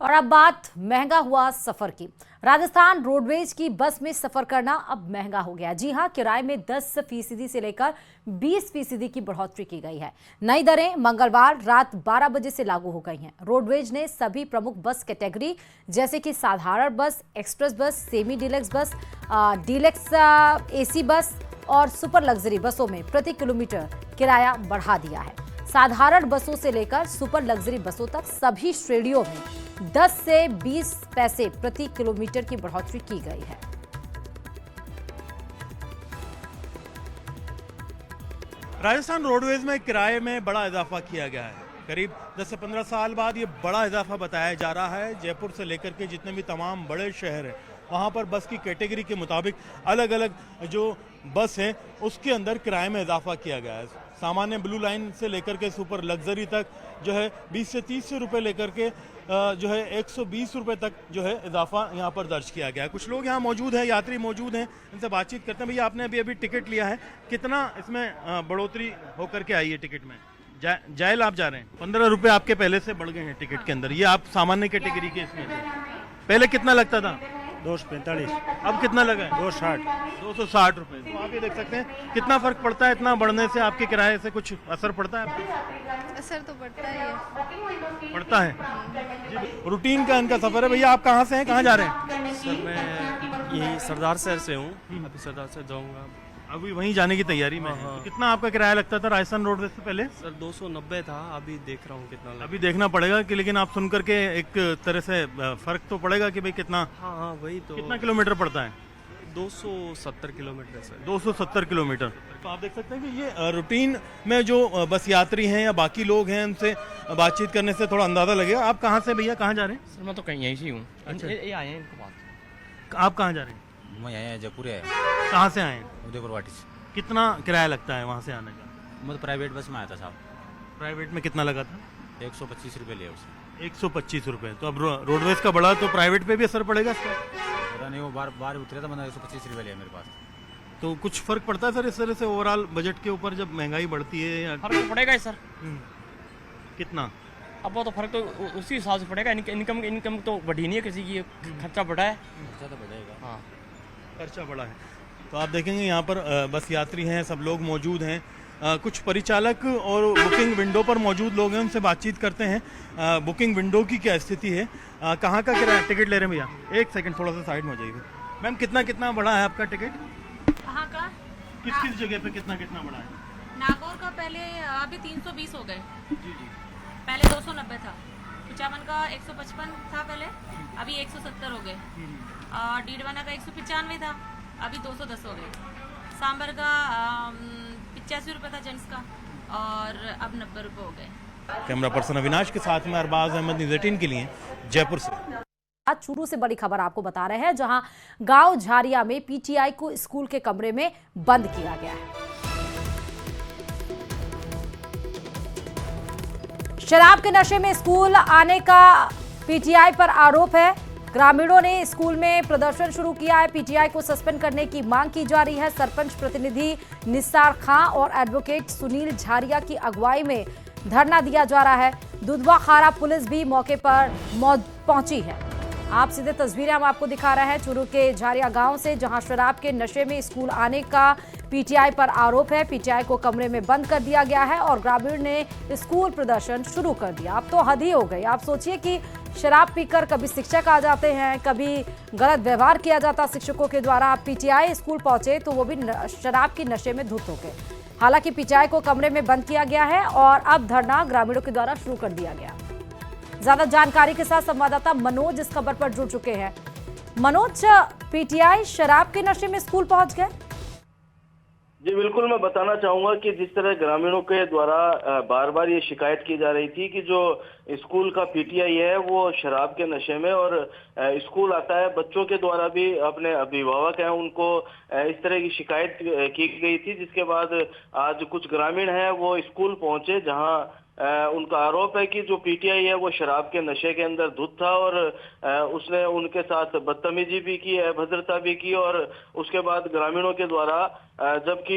और अब बात महंगा हुआ सफर की। राजस्थान रोडवेज की बस में सफर करना अब महंगा हो गया। जी हां, किराए में 10% से लेकर 20% की बढ़ोतरी की गई है। नई दरें मंगलवार रात 12 बजे से लागू हो गई हैं। रोडवेज ने सभी प्रमुख बस कैटेगरी जैसे कि साधारण बस, एक्सप्रेस बस, सेमी डीलक्स बस, डीलक्स एसी बस और सुपर लग्जरी बसों में प्रति किलोमीटर किराया बढ़ा दिया है। साधारण बसों से लेकर सुपर लग्जरी बसों तक सभी श्रेणियों में 10 से 20 पैसे प्रति किलोमीटर की बढ़ोतरी की गई है। राजस्थान रोडवेज में किराए में बड़ा इजाफा किया गया है। करीब 10 से 15 साल बाद ये बड़ा इजाफा बताया जा रहा है। जयपुर से लेकर के जितने भी तमाम बड़े शहर हैं वहाँ पर बस की कैटेगरी के मुताबिक अलग अलग जो बस हैं उसके अंदर किराए में इजाफा किया गया है। सामान्य ब्लू लाइन से लेकर के सुपर लग्जरी तक जो है 20 से 30 रुपए लेकर के जो है 120 रुपए तक जो है इजाफा यहाँ पर दर्ज किया गया है। कुछ लोग यहाँ मौजूद हैं, यात्री मौजूद हैं, इनसे बातचीत करते हैं। भैया आपने अभी टिकट लिया है, कितना इसमें बढ़ोतरी होकर के आई है टिकट में? जायल आप जा रहे हैं, 15 रुपए आपके पहले से बढ़ गए हैं टिकट के अंदर। ये आप सामान्य कैटेगरी के इसमें थे, पहले कितना लगता था? 245। अब कितना लगा है? 260। 260 रुपए। तो आप ये देख सकते हैं कितना फर्क पड़ता है। इतना बढ़ने से आपके किराए से कुछ असर पड़ता है आपको? असर तो पड़ता ही है। पड़ता है। रूटीन का इनका सफर है। भैया आप कहाँ से हैं, कहाँ जा रहे हैं? सर मैं यही सरदार शहर से हूँ, अभी सरदार शहर जाऊँगा। अभी वहीं जाने की तैयारी में है। हाँ। तो कितना आपका किराया लगता था राजस्थान रोडवेज से पहले? सर 290 था, अभी देख रहा हूँ कितना लगा। अभी देखना पड़ेगा कि, लेकिन आप सुन करके एक तरह से फर्क तो पड़ेगा कि भाई कितना हाँ वही तो। कितना किलोमीटर पड़ता है? 270 किलोमीटर सर। 270 किलोमीटर। तो आप देख सकते हैं कि ये रूटीन में जो बस यात्री हैं या बाकी लोग हैं उनसे बातचीत करने से थोड़ा अंदाजा लगेगा। आप कहाँ से भैया, कहाँ जा रहे हैं? सर मैं तो कहीं यहीं से हूँ। अच्छा। ये आए हैं इनको बात। आप कहाँ जा रहे हैं? मैं आया जयपुर आया, कहाँ से आए हैं? उदयपुर वाटी से। कितना किराया लगता है वहाँ से आने का? मैं तो प्राइवेट बस में आया था साहब। प्राइवेट में कितना लगा था? 125 रुपये लिया उसने। 125 रुपए। तो अब रोडवेज का बढ़ा तो प्राइवेट पे भी असर पड़ेगा इसका? पता नहीं, वो बार उतरा था, मैंने 125 रुपये लिया मेरे पास। तो कुछ फर्क पड़ता है सर इस तरह से ओवरऑल बजट के ऊपर जब महंगाई बढ़ती है या फर्क तो पड़ेगा ही सर। कितना? अब वो तो फर्क तो उसी हिसाब से पड़ेगा। इनकम तो बढ़ी नहीं है किसी की, खर्चा बढ़ा है। खर्चा तो बढ़ेगा। हाँ, खर्चा बढ़ा है। तो आप देखेंगे यहाँ पर बस यात्री हैं, सब लोग मौजूद हैं। कुछ परिचालक और बुकिंग विंडो पर मौजूद लोग हैं, उनसे बातचीत करते हैं। बुकिंग विंडो की क्या स्थिति है, कहाँ का किराया टिकट ले रहे हैं भैया? एक सेकंड थोड़ा सा साइड में हो जाइए। मैम कितना बढ़ा है आपका टिकट? कहाँ का? किस जगह पे कितना बढ़ा है? नागौर का पहले अभी 320 हो गए। जी। पहले 290 था। कुचामन का 155 था पहले, अभी 170 हो गए। और डीडवाना का 195 था, अभी 210 हो गए। सांबर का 85 रुपये था जेंट्स का, और अब 90 रुपये हो गए। कैमरा पर्सन अविनाश के साथ में अरबाज अहमद, न्यूज़ 18 के लिए जयपुर से। आज चूरू से बड़ी खबर आपको बता रहे हैं, जहां गांव झारिया में पीटीआई को स्कूल के कमरे में बंद किया गया है। शराब के नशे में स्कूल आने का पीटीआई पर आरोप है। ग्रामीणों ने स्कूल में प्रदर्शन शुरू किया है। पीटीआई को सस्पेंड करने की मांग की जा रही है। सरपंच प्रतिनिधि निसार खां और एडवोकेट सुनील झारिया की अगुवाई में धरना दिया जा रहा है। दुधवा खारा पुलिस भी मौके पर पहुंची है। आप सीधे तस्वीरें हम आपको दिखा रहे हैं चूरू के झारिया गांव से, जहां शराब के नशे में स्कूल आने का पीटीआई पर आरोप है। पीटीआई को कमरे में बंद कर दिया गया है और ग्रामीण ने स्कूल प्रदर्शन शुरू कर दिया। अब तो हद ही हो गई। आप सोचिए कि शराब पीकर कभी शिक्षक आ जाते हैं, कभी गलत व्यवहार किया जाता शिक्षकों के द्वारा। आप पीटीआई स्कूल पहुंचे तो वो भी शराब की नशे में धुत हो गए। हालांकि पीटीआई को कमरे में बंद किया गया है और अब धरना ग्रामीणों के द्वारा शुरू कर दिया गया। ज्यादा जानकारी के साथ संवाददाता मनोज इस खबर पर जुड़ चुके हैं। मनोज, पीटीआई शराब के नशे में स्कूल पहुंच गए? जी बिल्कुल, मैं बताना चाहूंगा कि जिस तरह ग्रामीणों के द्वारा बार बार ये शिकायत की जा रही थी कि जो स्कूल का पीटीआई है वो शराब के नशे में, और स्कूल आता है, बच्चों के द्वारा भी अपने अभिभावक हैं उनको इस तरह की शिकायत की गई थी, जिसके बाद आज कुछ ग्रामीण हैं वो स्कूल पहुंचे, जहां उनका आरोप है कि जो पीटीआई है वो शराब के नशे के अंदर धुत था और उसने उनके साथ बदतमीजी भी की, अभद्रता भी की, और उसके बाद ग्रामीणों के द्वारा जबकि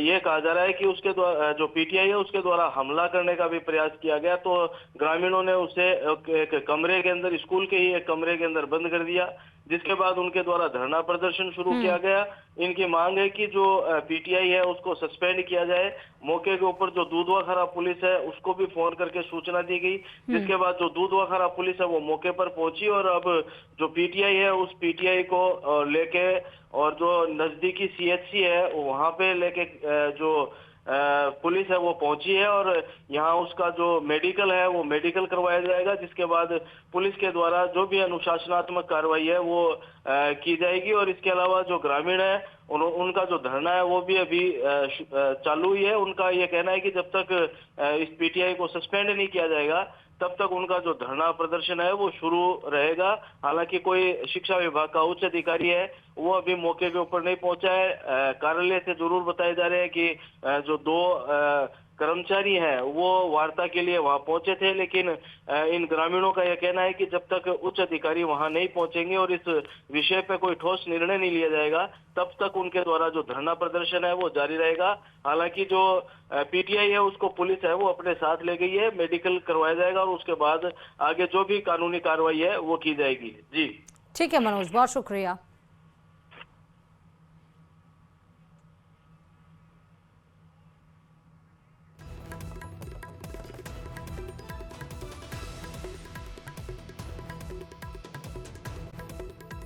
ये कहा जा रहा है कि उसके द्वारा जो पीटीआई है उसके द्वारा हमला करने का भी प्रयास किया गया। तो ग्रामीणों ने उसे एक कमरे के अंदर, स्कूल के ही एक कमरे के अंदर बंद कर दिया, जिसके बाद उनके द्वारा धरना प्रदर्शन शुरू किया गया। इनकी मांग है कि जो पीटीआई है उसको सस्पेंड किया जाए। मौके के ऊपर जो दूधवाखरा पुलिस है उसको भी फोन करके सूचना दी गई, जिसके बाद जो दूधवाखरा पुलिस है वो मौके पर पहुंची और अब जो पीटीआई है उस पीटीआई को लेके और जो नजदीकी सीएचसी है वहां पे लेके जो पुलिस है वो पहुंची है और यहाँ उसका जो मेडिकल है वो मेडिकल करवाया जाएगा, जिसके बाद पुलिस के द्वारा जो भी अनुशासनात्मक कार्रवाई है वो की जाएगी। और इसके अलावा जो ग्रामीण है उनका जो धरना है वो भी अभी चालू ही है। उनका ये कहना है कि जब तक इस पीटीआई को सस्पेंड नहीं किया जाएगा तब तक उनका जो धरना प्रदर्शन है वो शुरू रहेगा। हालांकि कोई शिक्षा विभाग का उच्च अधिकारी है वो अभी मौके के ऊपर नहीं पहुंचा है। कार्यालय से जरूर बताए जा रहे हैं कि जो 2 कर्मचारी हैं वो वार्ता के लिए वहां पहुंचे थे, लेकिन इन ग्रामीणों का यह कहना है कि जब तक उच्च अधिकारी वहां नहीं पहुंचेंगे और इस विषय पे कोई ठोस निर्णय नहीं लिया जाएगा तब तक उनके द्वारा जो धरना प्रदर्शन है वो जारी रहेगा। हालांकि जो पीटीआई है उसको पुलिस है वो अपने साथ ले गई है, मेडिकल करवाया जाएगा और उसके बाद आगे जो भी कानूनी कार्रवाई है वो की जाएगी। जी ठीक है मनोज, बहुत शुक्रिया।